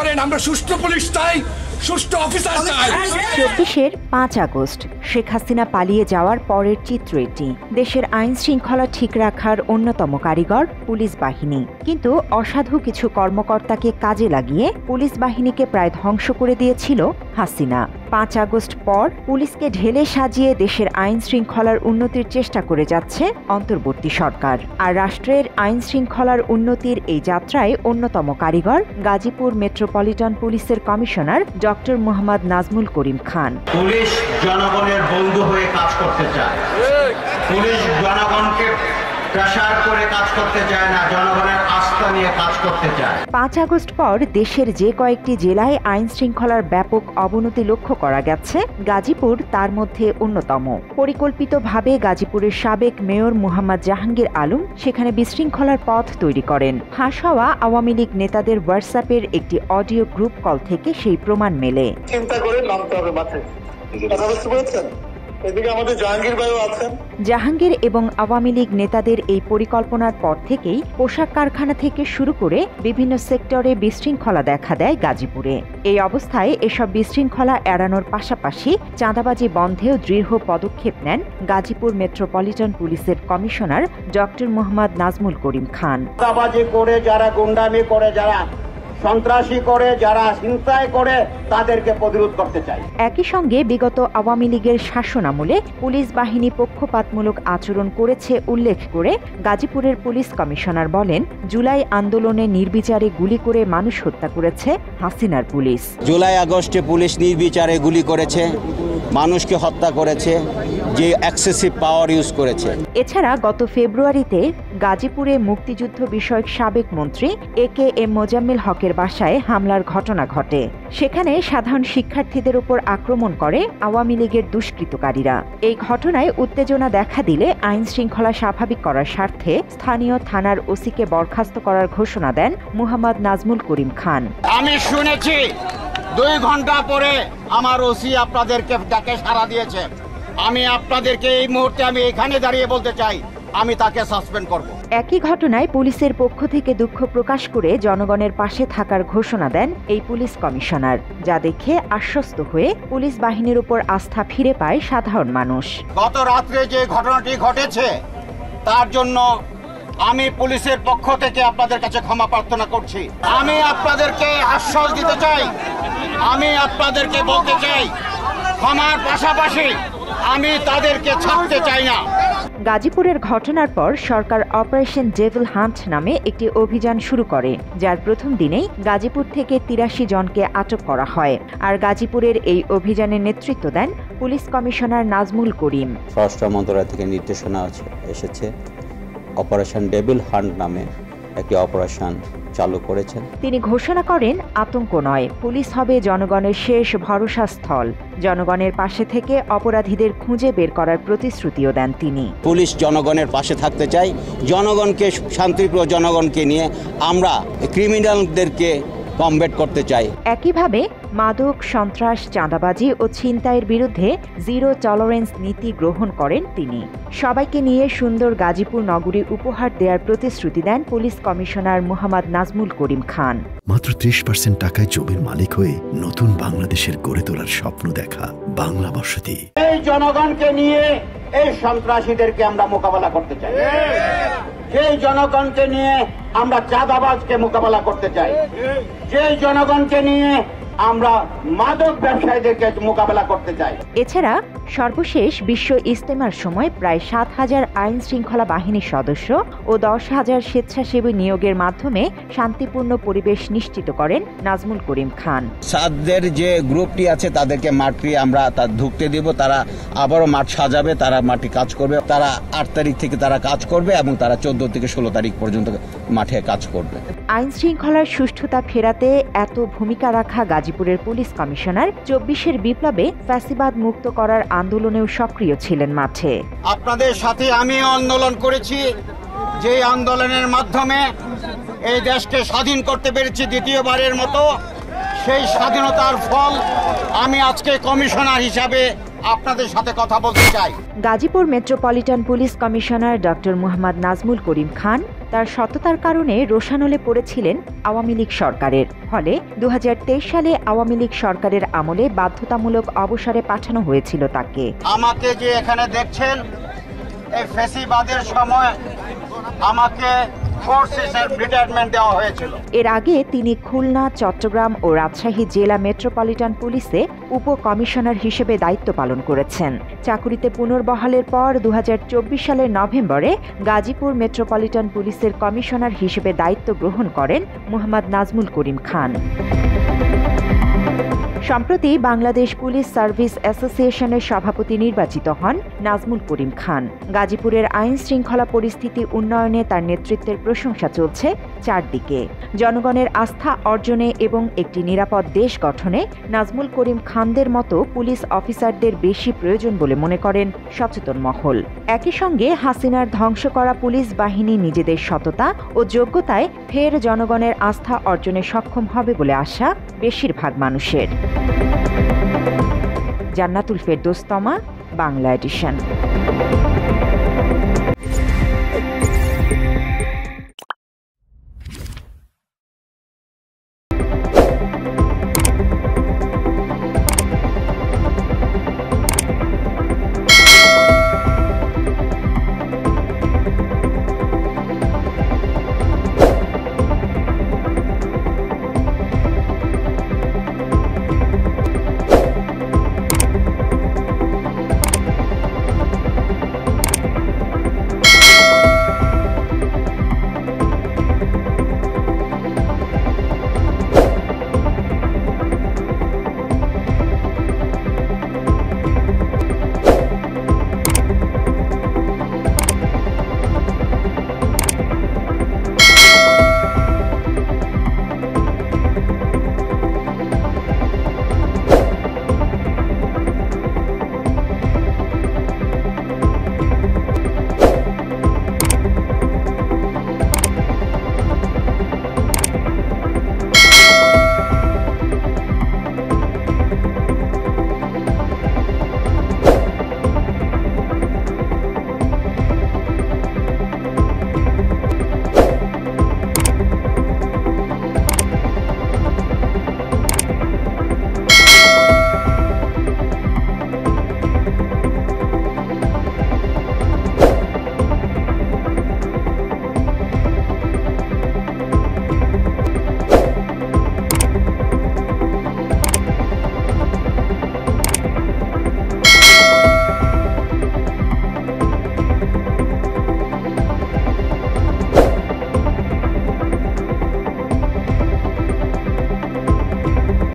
করেন, আমরা সুষ্ঠু পুলিশ চাই, সুষ্ঠু অফিসার চাই। 24-এর 5 আগস্ট শেখ হাসিনা পালিয়ে যাওয়ার পরের চিত্র এটি। দেশের আইন শৃঙ্খলা ঠিক রাখার অন্যতম কারিগর পুলিশ বাহিনী, কিন্তু অসাধু কিছু কর্মকর্তাকে কাজে লাগিয়ে পুলিশ বাহিনীকে প্রায় ধ্বংস করে দিয়েছিল হাসিনা। 5 আগস্ট পর পুলিশকে ঢেলে সাজিয়ে দেশের আইন শৃঙ্খলার উন্নতির চেষ্টা করে যাচ্ছে অন্তর্বর্তী সরকার। আর রাষ্ট্রের আইন শৃঙ্খলার উন্নতির এই যাত্রায় অন্যতম কারিগর গাজীপুর মেট্রোপলিটন পুলিশের কমিশনার ডক্টর মোহাম্মদ নাজমুল করিম খান। পুলিশ জনগণের বন্ধু হয়ে কাজ করতে চায়, পুলিশ জনগণকে প্রেসার করে কাজ করতে চায় না, জনগণের আস্থা নিয়ে কাজ করতে চায়। 5 আগস্ট পর দেশের যে কয়েকটি জেলায় আইন শৃঙ্খলার ব্যাপক অবনতি লক্ষ্য করা গেছে, গাজীপুর তার মধ্যে অন্যতম। পরিকল্পিতভাবে গাজীপুরের সাবেক মেয়র মোহাম্মদ জাহাঙ্গীর আলম সেখানে বিশৃঙ্খলার পথ তৈরি করেন। ফাঁস হওয়া আওয়ামী লীগ নেতাদের হোয়াটসঅ্যাপের একটি অডিও গ্রুপ কল থেকে সেই প্রমাণ মেলে। চিন্তা করে নামতে হবে মাঠে। জাহাঙ্গীর এবং আওয়ামী লীগ নেতাদের এই পরিকল্পনার পর থেকেই পোশাক কারখানা থেকে শুরু করে বিভিন্ন সেক্টরে বিশৃঙ্খলা দেখা দেয় গাজীপুরে। এই অবস্থায় এসব বিশৃঙ্খলা এড়ানোর পাশাপাশি চাঁদাবাজি বন্ধেও দৃঢ় পদক্ষেপ নেন গাজীপুর মেট্রোপলিটন পুলিশের কমিশনার ডক্টর মোহাম্মদ নাজমুল করিম খান। চাঁদাবাজি করে যারা গুন্ডামি করে, যারা সন্ত্রাসী করে, যারা হিংসায় করে, তাদেরকে প্রতিরোধ করতে চাই। একই সঙ্গে বিগত আওয়ামী লীগের শাসনামলে পুলিশ বাহিনী পক্ষপাতমূলক আচরণ করেছে উল্লেখ করে গাজীপুরের পুলিশ কমিশনার বলেন, জুলাই আন্দোলনে নির্বিচারে গুলি করে মানুষ হত্যা করেছে হাসিনার পুলিশ। জুলাই আগস্টে পুলিশ নির্বিচারে গুলি করেছে, মানুষকে হত্যা করেছে, যে এক্সেসিভ পাওয়ার ইউজ করেছে। এছাড়া গত ফেব্রুয়ারিতে গাজীপুরে মুক্তিযুদ্ধ বিষয়ক সাবেক মন্ত্রী AKM মোজাম্মেল হকের বাসায় হামলার ঘটনা ঘটে। সেখানে সাধারণ শিক্ষার্থীদের উপর আক্রমণ করে আওয়ামী লীগের দুষ্কৃতকারীরা। এই ঘটনায় উত্তেজনা দেখা দিলে আইন শৃঙ্খলা স্বাভাবিক করার স্বার্থে স্থানীয় থানার ওসিকে বরখাস্ত করার ঘোষণা দেন মোহাম্মদ নাজমুল করিম খান। আমি শুনেছি 2 ঘন্টা পরে আমার ওসি আপনাদেরকে ডাকে সাড়া দিয়েছে। আমি আপনাদেরকে এই মুহূর্তে আমি এখানে দাঁড়িয়ে বলতে চাই, আমি তাকে সাসপেন্ড করব। একই ঘটনায় পুলিশের পক্ষ থেকে দুঃখ প্রকাশ করে জনগণের পাশে থাকার ঘোষণা দেন এই পুলিশ কমিশনার, যা দেখে আশ্বস্ত হয়ে পুলিশ বাহিনীর উপর আস্থা ফিরে পায় সাধারণ মানুষ। গত রাত্রে যে ঘটনাটি ঘটেছে তার জন্য আমি পুলিশের পক্ষ থেকে আপনাদের কাছে ক্ষমা প্রার্থনা করছি। আমি আপনাদেরকে আশ্বাস দিতে চাই, আমি আপনাদেরকে বলতে চাই, ক্ষমার পাশাপাশি আমি তাদেরকে ছাড়তে চাই না। গাজীপুরের ঘটনার পর সরকার অপারেশন ডেভিল হান্ট নামে একটি অভিযান শুরু করে, যার প্রথম দিনেই গাজীপুর থেকে 83 জনকে আটক করা হয়। আর গাজীপুরের এই অভিযানের নেতৃত্ব দেন পুলিশ কমিশনার নাজমুল করিম। স্বরাষ্ট্র মন্ত্রণালয় থেকে নির্দেশনা এসেছে, অপারেশন ডেভিল হান্ট নামে একটি অপারেশন চালু করেছেন। তিনি ঘোষণা করেন, আতঙ্ক নয়, পুলিশ হবে জনগণের শেষ ভরসা স্থল। জনগণের পাশে থেকে অপরাধীদের খুঁজে বের করার প্রতিশ্রুতিও দেন তিনি। পুলিশ জনগণের পাশে থাকতে চাই, জনগণকে শান্তিপ্রিয় জনগণকে নিয়ে আমরা ক্রিমিনালদেরকে কমব্যাট করতে চাই। একইভাবে মাদক, সন্ত্রাস, চাঁদাবাজি ও ছিনতাইয়ের বিরুদ্ধে জিরো টলারেন্স নীতি গ্রহণ করেন তিনি। সবাইকে নিয়ে সুন্দর গাজীপুর নগরী উপহার দেওয়ার প্রতিশ্রুতি দেন পুলিশ কমিশনার মোহাম্মদ নাজমুল করিম খান। মাত্র 30% টাকায় জমির মালিক হয়ে নতুন বাংলাদেশের গড়ে তোলার স্বপ্ন দেখা বাংলা বসতি। এই জনগণকে নিয়ে এই সন্ত্রাসীদেরকে আমরা মোকাবেলা করতে চাই, সেই জনগণকে নিয়ে আমরা চাঁদাবাজকে মোকাবেলা করতে চাই, সেই জনগণকে নিয়ে আমরা মাদক ব্যবসায়ীদেরকে মোকাবেলা করতে চাই। এছাড়া সর্বশেষ বিশ্ব ইজতেমার সময় প্রায় 7,000 আইন শৃঙ্খলা বাহিনীর সদস্য ও 10,000 স্বেচ্ছাসেবী নিয়োগের মাধ্যমে শান্তিপূর্ণ পরিবেশ নিশ্চিত করেন নাজমুল করিম খান। সাদের যে গ্রুপটি আছে তাদেরকে মাঠটি আমরা ঢুকতে দেব, তারা আবারও মাঠ সাজাবে, তারা মাঠে কাজ করবে। তারা 8 তারিখ থেকে তারা কাজ করবে এবং তারা 14 থেকে 16 তারিখ পর্যন্ত মাঠে কাজ করবে। আইন শৃঙ্খলার সুষ্ঠুতা ফেরাতে এত ভূমিকা রাখা গাজীপুরের পুলিশ কমিশনার 24-এর বিপ্লবে ফ্যাসিবাদ মুক্ত করার আন্দোলনেও সক্রিয় ছিলেন মাঠে। আপনাদের সাথে আমি আন্দোলন করেছি, যে আন্দোলনের মাধ্যমে এই দেশকে স্বাধীন করতে পেরেছি দ্বিতীয়বারের মতো। সেই স্বাধীনতার ফল আমি আজকে কমিশনার হিসাবে আপনাদের সাথে কথা বলতে চাই। Gazipur metropolitan police commissioner doctor Mohammad Nazmul Karim Khan তার সততার কারণে রোষানলে পড়েছিলেন আওয়ামী লীগ সরকারের। ফলে 2023 সালে আওয়ামী লীগ সরকারের আমলে বাধ্যতামূলক অবসরে পাঠানো হয়েছিল তাকে। আমাকে যে এখানে দেখছেন, এই ফ্যাসিবাদের সময় আমাকে ফোর্সেসের রিটায়ারমেন্ট দেওয়া হয়েছিল। এর আগে তিনি খুলনা, চট্টগ্রাম ও রাজশাহী জেলা মেট্রোপলিটন পুলিশে উপকমিশনার হিসেবে দায়িত্ব পালন করেছেন। চাকুরিতে পুনর্বহালের পর 2024 সালের নভেম্বরে গাজীপুর মেট্রোপলিটন পুলিশের কমিশনার হিসেবে দায়িত্ব গ্রহণ করেন মোহাম্মদ নাজমুল করিম খান। সম্প্রতি বাংলাদেশ পুলিশ সার্ভিস অ্যাসোসিয়েশনের সভাপতি নির্বাচিত হন নাজমুল করিম খান। গাজীপুরের আইন শৃঙ্খলা পরিস্থিতি উন্নয়নে তার নেতৃত্বের প্রশংসা চলছে চারদিকে। জনগণের আস্থা অর্জনে এবং একটি নিরাপদ দেশ গঠনে নাজমুল করিম খানদের মতো পুলিশ অফিসারদের বেশি প্রয়োজন বলে মনে করেন সচেতন মহল। একই সঙ্গে হাসিনার ধ্বংস করা পুলিশ বাহিনী নিজেদের সততা ও যোগ্যতায় ফের জনগণের আস্থা অর্জনে সক্ষম হবে বলে আশা বেশিরভাগ মানুষের। জান্নাতুল ফেরদৌস তমা, বাংলা এডিশন।